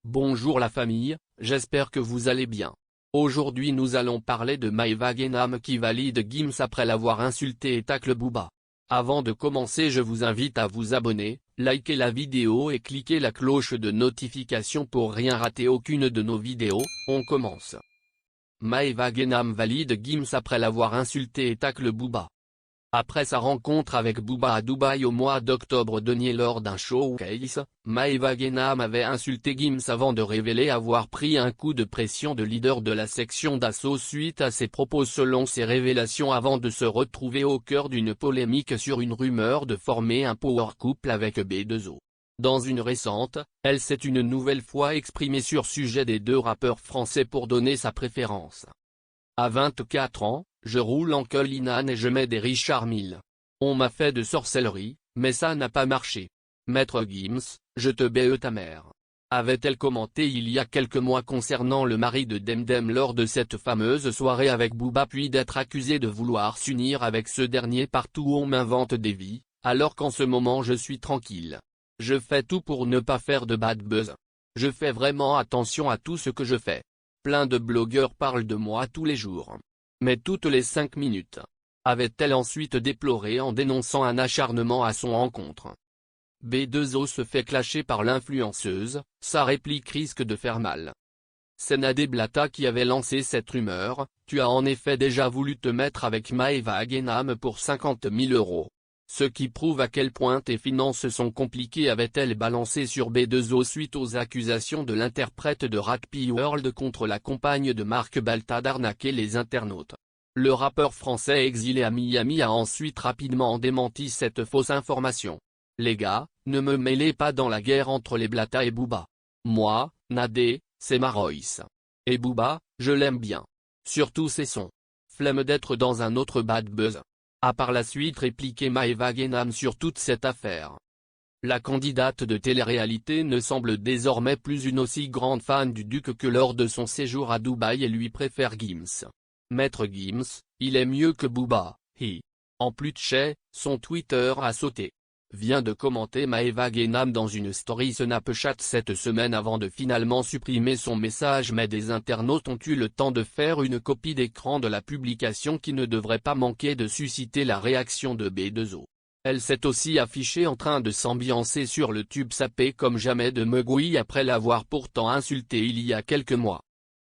Bonjour la famille, j'espère que vous allez bien. Aujourd'hui nous allons parler de Maeva Guénam qui valide Gims après l'avoir insulté et tacle Booba. Avant de commencer, je vous invite à vous abonner, liker la vidéo et cliquer la cloche de notification pour rien rater aucune de nos vidéos. On commence. Maeva Guénam valide Gims après l'avoir insulté et tacle Booba. Après sa rencontre avec Booba à Dubaï au mois d'octobre dernier lors d'un showcase, Maeva Guénam avait insulté Gims avant de révéler avoir pris un coup de pression de leader de la section d'assaut suite à ses propos selon ses révélations avant de se retrouver au cœur d'une polémique sur une rumeur de former un power couple avec B2O. Dans une récente, elle s'est une nouvelle fois exprimée sur sujet des deux rappeurs français pour donner sa préférence. À 24 ans, je roule en Cullinan et je mets des Richard Mille. On m'a fait de sorcellerie, mais ça n'a pas marché. Maître Gims, je te baie ta mère. Avait-elle commenté il y a quelques mois concernant le mari de Demdem lors de cette fameuse soirée avec Booba puis d'être accusé de vouloir s'unir avec ce dernier partout où on m'invente des vies, alors qu'en ce moment je suis tranquille. Je fais tout pour ne pas faire de bad buzz. Je fais vraiment attention à tout ce que je fais. Plein de blogueurs parlent de moi tous les jours. Mais toutes les 5 minutes. Avait-elle ensuite déploré en dénonçant un acharnement à son encontre. B2O se fait clasher par l'influenceuse, sa réplique risque de faire mal. C'est Nadé Blata qui avait lancé cette rumeur, tu as en effet déjà voulu te mettre avec Maeva Guénam pour 50 000 €. Ce qui prouve à quel point tes finances sont compliquées, avait-elle balancé sur B2O suite aux accusations de l'interprète de Rap World contre la compagne de Marc Balta d'arnaquer les internautes. Le rappeur français exilé à Miami a ensuite rapidement démenti cette fausse information. Les gars, ne me mêlez pas dans la guerre entre les Blata et Booba. Moi, Nadé, c'est ma Royce. Et Booba, je l'aime bien. Surtout ses sons. Flemme d'être dans un autre bad buzz. A par la suite répliqué Maeva Guénam sur toute cette affaire. La candidate de télé-réalité ne semble désormais plus une aussi grande fan du duc que lors de son séjour à Dubaï et lui préfère Gims. Maître Gims, il est mieux que Booba, hi. En plus de son Twitter a sauté. Vient de commenter Maeva Guénam dans une story Snapchat cette semaine avant de finalement supprimer son message, mais des internautes ont eu le temps de faire une copie d'écran de la publication qui ne devrait pas manquer de susciter la réaction de B2O. Elle s'est aussi affichée en train de s'ambiancer sur le tube sapé comme jamais de Megui après l'avoir pourtant insulté il y a quelques mois.